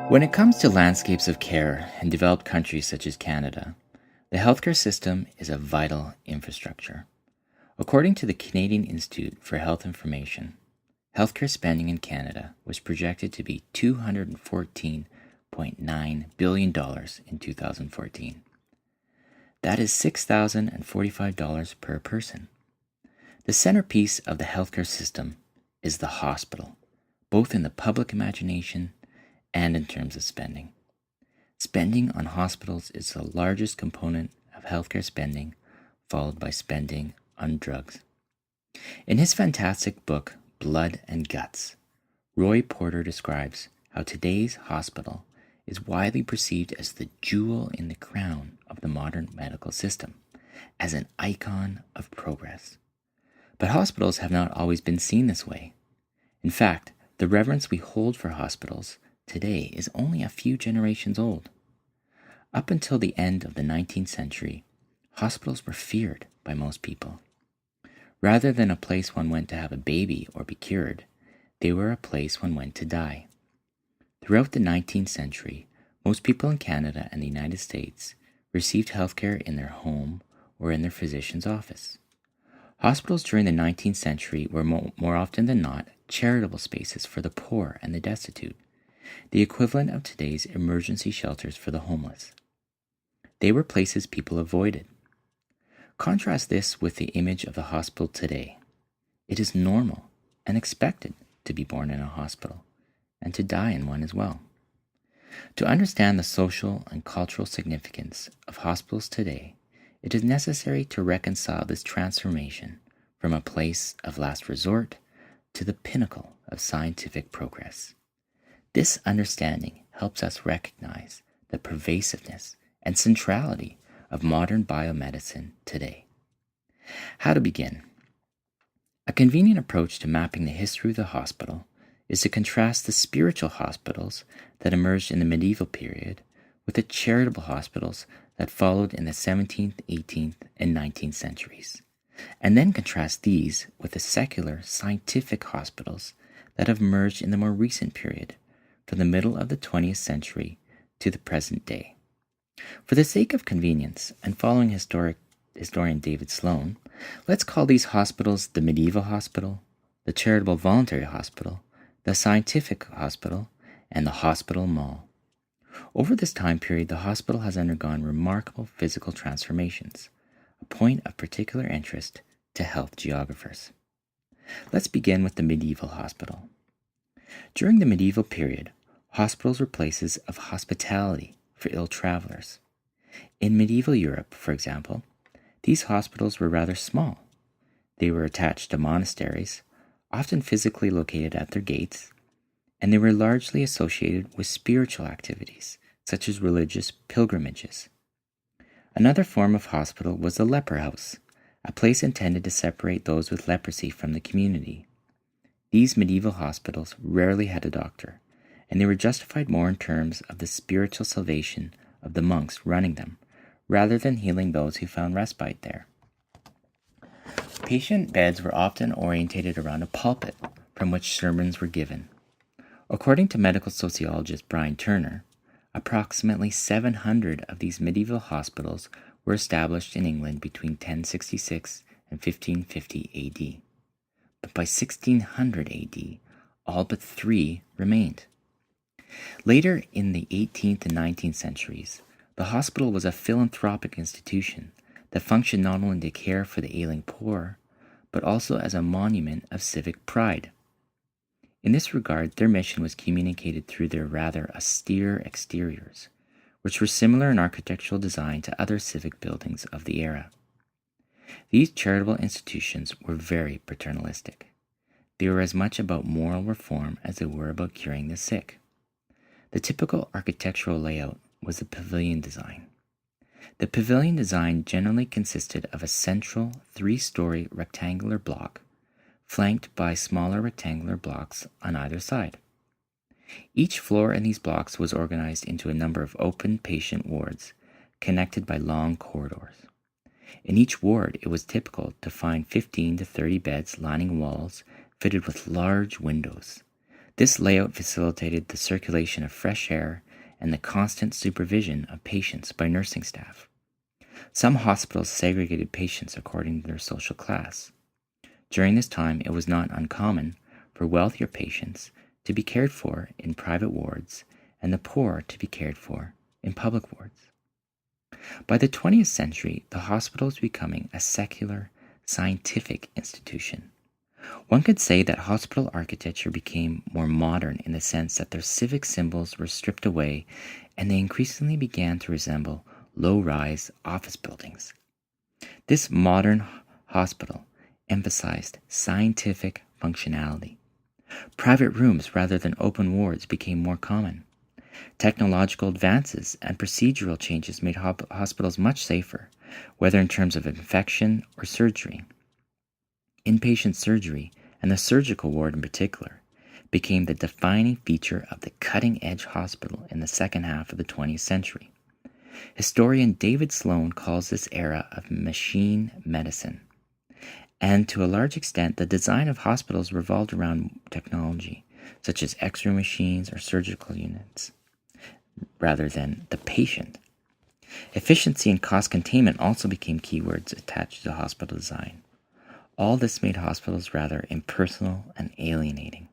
When it comes to landscapes of care in developed countries such as Canada, the healthcare system is a vital infrastructure. According to the Canadian Institute for Health Information, healthcare spending in Canada was projected to be $214.9 billion in 2014. That is $6,045 per person. The centerpiece of the healthcare system is the hospital, both in the public imagination and in terms of spending. Spending on hospitals is the largest component of healthcare spending, followed by spending on drugs. In his fantastic book, Blood and Guts, Roy Porter describes how today's hospital is widely perceived as the jewel in the crown of the modern medical system, as an icon of progress. But hospitals have not always been seen this way. In fact, the reverence we hold for hospitals today is only a few generations old. Up until the end of the 19th century, hospitals were feared by most people. Rather than a place one went to have a baby or be cured, they were a place one went to die. Throughout the 19th century, most people in Canada and the United States received healthcare in their home or in their physician's office. Hospitals during the 19th century were more often than not charitable spaces for the poor and the destitute, the equivalent of today's emergency shelters for the homeless. They were places people avoided. Contrast this with the image of the hospital today. It is normal and expected to be born in a hospital and to die in one as well. To understand the social and cultural significance of hospitals today, it is necessary to reconcile this transformation from a place of last resort to the pinnacle of scientific progress. This understanding helps us recognize the pervasiveness and centrality of modern biomedicine today. How to begin? A convenient approach to mapping the history of the hospital is to contrast the spiritual hospitals that emerged in the medieval period with the charitable hospitals that followed in the 17th, 18th, and 19th centuries, and then contrast these with the secular, scientific hospitals that have emerged in the more recent period, from the middle of the 20th century to the present day. For the sake of convenience, and following historian David Sloan, let's call these hospitals the medieval hospital, the charitable voluntary hospital, the scientific hospital, and the hospital mall. Over this time period, the hospital has undergone remarkable physical transformations, a point of particular interest to health geographers. Let's begin with the medieval hospital. During the medieval period, hospitals were places of hospitality for ill travelers. In medieval Europe, for example, these hospitals were rather small. They were attached to monasteries, often physically located at their gates, and they were largely associated with spiritual activities, such as religious pilgrimages. Another form of hospital was the leper house, a place intended to separate those with leprosy from the community. These medieval hospitals rarely had a doctor, and they were justified more in terms of the spiritual salvation of the monks running them, rather than healing those who found respite there. Patient beds were often orientated around a pulpit from which sermons were given. According to medical sociologist Bryan approximately 700 of these medieval hospitals were established in England between 1066 and 1550 AD. But by 1600 AD, all but 3 remained. Later in the 18th and 19th centuries, the hospital was a philanthropic institution that functioned not only to care for the ailing poor, but also as a monument of civic pride. In this regard, their mission was communicated through their rather austere exteriors, which were similar in architectural design to other civic buildings of the era. These charitable institutions were very paternalistic. They were as much about moral reform as they were about curing the sick. The typical architectural layout was the pavilion design. The pavilion design generally consisted of a central 3-story rectangular block, flanked by smaller rectangular blocks on either side. Each floor in these blocks was organized into a number of open patient wards, connected by long corridors. In each ward, it was typical to find 15 to 30 beds lining walls fitted with large windows. This layout facilitated the circulation of fresh air and the constant supervision of patients by nursing staff. Some hospitals segregated patients according to their social class. During this time, it was not uncommon for wealthier patients to be cared for in private wards and the poor to be cared for in public wards. By the 20th century, the hospital was becoming a secular, scientific institution. One could say that hospital architecture became more modern in the sense that their civic symbols were stripped away and they increasingly began to resemble low-rise office buildings. This modern hospital emphasized scientific functionality. Private rooms rather than open wards became more common. Technological advances and procedural changes made hospitals much safer, whether in terms of infection or surgery. Inpatient surgery, and the surgical ward in particular, became the defining feature of the cutting-edge hospital in the second half of the 20th century. Historian David Sloan calls this era of machine medicine. And to a large extent, the design of hospitals revolved around technology, such as X-ray machines or surgical units, rather than the patient. Efficiency and cost containment also became keywords attached to hospital design. All this made hospitals rather impersonal and alienating.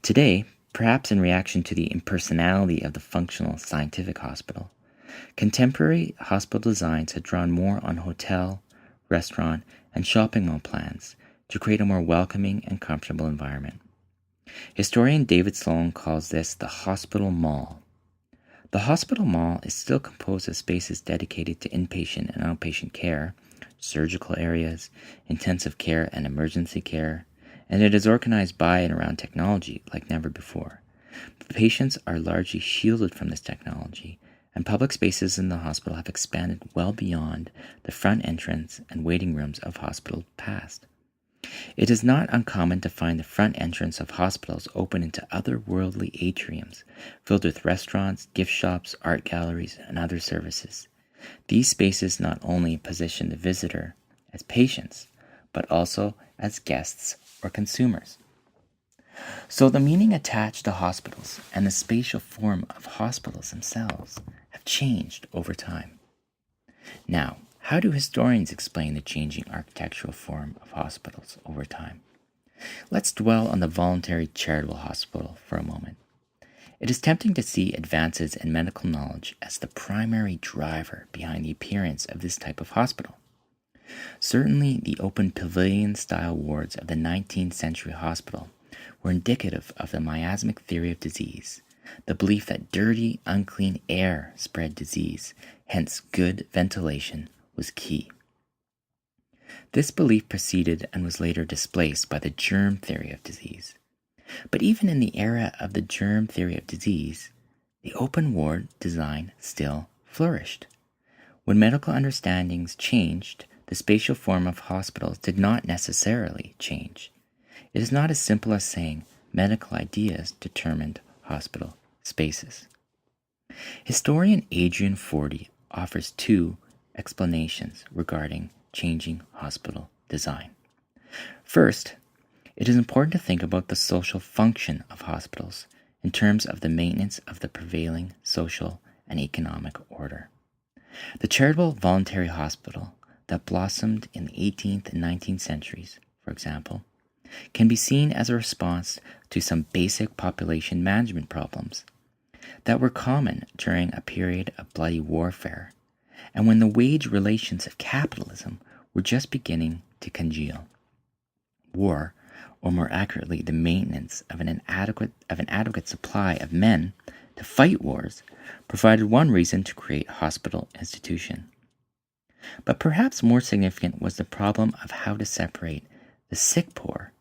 Today, perhaps in reaction to the impersonality of the functional scientific hospital, contemporary hospital designs have drawn more on hotel, restaurant, and shopping mall plans to create a more welcoming and comfortable environment. Historian David Sloan calls this the hospital mall. The hospital mall is still composed of spaces dedicated to inpatient and outpatient care, surgical areas, intensive care and emergency care, and it is organized by and around technology like never before. Patients are largely shielded from this technology, and public spaces in the hospital have expanded well beyond the front entrance and waiting rooms of hospital past. It is not uncommon to find the front entrance of hospitals open into otherworldly atriums filled with restaurants, gift shops, art galleries, and other services. These spaces not only position the visitor as patients, but also as guests or consumers. So the meaning attached to hospitals and the spatial form of hospitals themselves have changed over time. Now, how do historians explain the changing architectural form of hospitals over time? Let's dwell on the voluntary charitable hospital for a moment. It is tempting to see advances in medical knowledge as the primary driver behind the appearance of this type of hospital. Certainly, the open pavilion-style wards of the 19th century hospital were indicative of the miasmic theory of disease, the belief that dirty, unclean air spread disease, hence good ventilation was key. This belief preceded and was later displaced by the germ theory of disease. But even in the era of the germ theory of disease, the open ward design still flourished. When medical understandings changed, the spatial form of hospitals did not necessarily change. It is not as simple as saying medical ideas determined hospital spaces. Historian Adrian offers two explanations regarding changing hospital design. First, it is important to think about the social function of hospitals in terms of the maintenance of the prevailing social and economic order. The charitable voluntary hospital that blossomed in the 18th and 19th centuries, for example, can be seen as a response to some basic population management problems that were common during a period of bloody warfare and when the wage relations of capitalism were just beginning to congeal. War, or more accurately, the maintenance of an adequate supply of men to fight wars, provided one reason to create hospital institution. But perhaps more significant was the problem of how to separate the sick poor,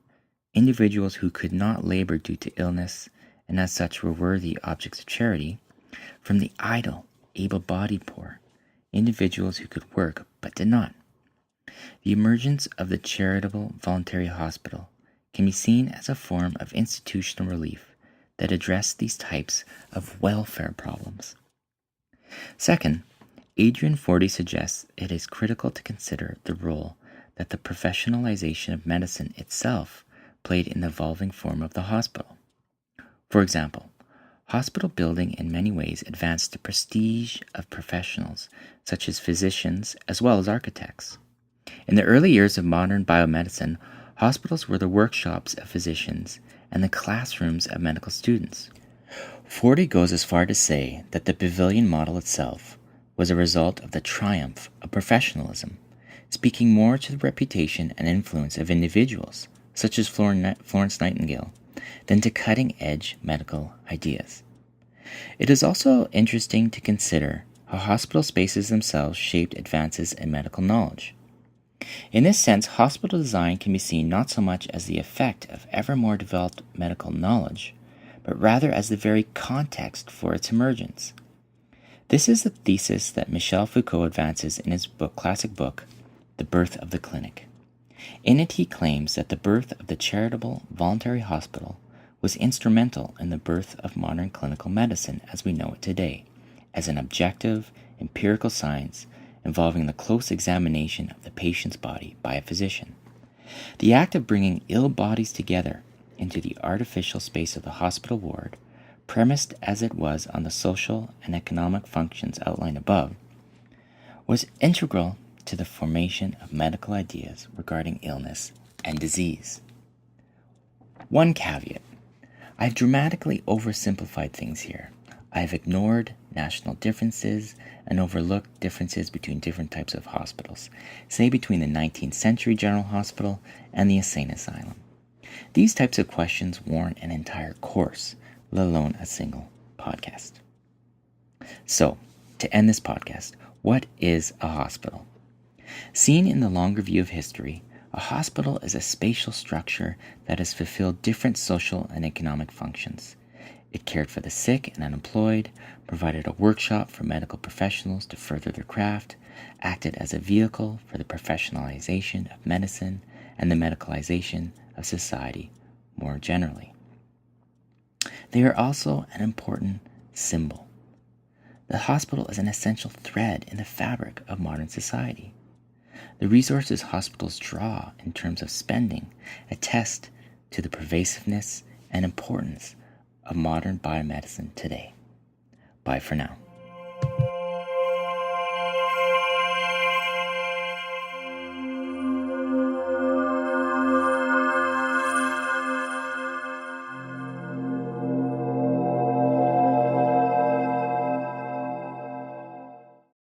individuals who could not labor due to illness and as such were worthy objects of charity, from the idle, able-bodied poor, individuals who could work but did not. The emergence of the charitable voluntary hospital can be seen as a form of institutional relief that addressed these types of welfare problems. Second, Adrian suggests it is critical to consider the role that the professionalization of medicine itself played in the evolving form of the hospital. For example, hospital building in many ways advanced the prestige of professionals such as physicians as well as architects. In the early years of modern biomedicine, hospitals were the workshops of physicians and the classrooms of medical students. Forty goes as far to say that the pavilion model itself was a result of the triumph of professionalism, speaking more to the reputation and influence of individuals, such as Florence Nightingale, than to cutting-edge medical ideas. It is also interesting to consider how hospital spaces themselves shaped advances in medical knowledge. In this sense, hospital design can be seen not so much as the effect of ever more developed medical knowledge, but rather as the very context for its emergence. This is the thesis that Michel Foucault advances in his classic book, The Birth of the Clinic. In it, he claims that the birth of the charitable voluntary hospital was instrumental in the birth of modern clinical medicine as we know it today, as an objective, empirical science involving the close examination of the patient's body by a physician. The act of bringing ill bodies together into the artificial space of the hospital ward, premised as it was on the social and economic functions outlined above, was integral to the formation of medical ideas regarding illness and disease. One caveat: I've dramatically oversimplified things here. I've ignored national differences and overlooked differences between different types of hospitals, say between the 19th century General Hospital and the insane asylum. These types of questions warrant an entire course, let alone a single podcast. So, to end this podcast, what is a hospital? Seen in the longer view of history, a hospital is a spatial structure that has fulfilled different social and economic functions. It cared for the sick and unemployed, provided a workshop for medical professionals to further their craft, acted as a vehicle for the professionalization of medicine and the medicalization of society more generally. They are also an important symbol. The hospital is an essential thread in the fabric of modern society. The resources hospitals draw in terms of spending attest to the pervasiveness and importance of modern biomedicine today. Bye for now.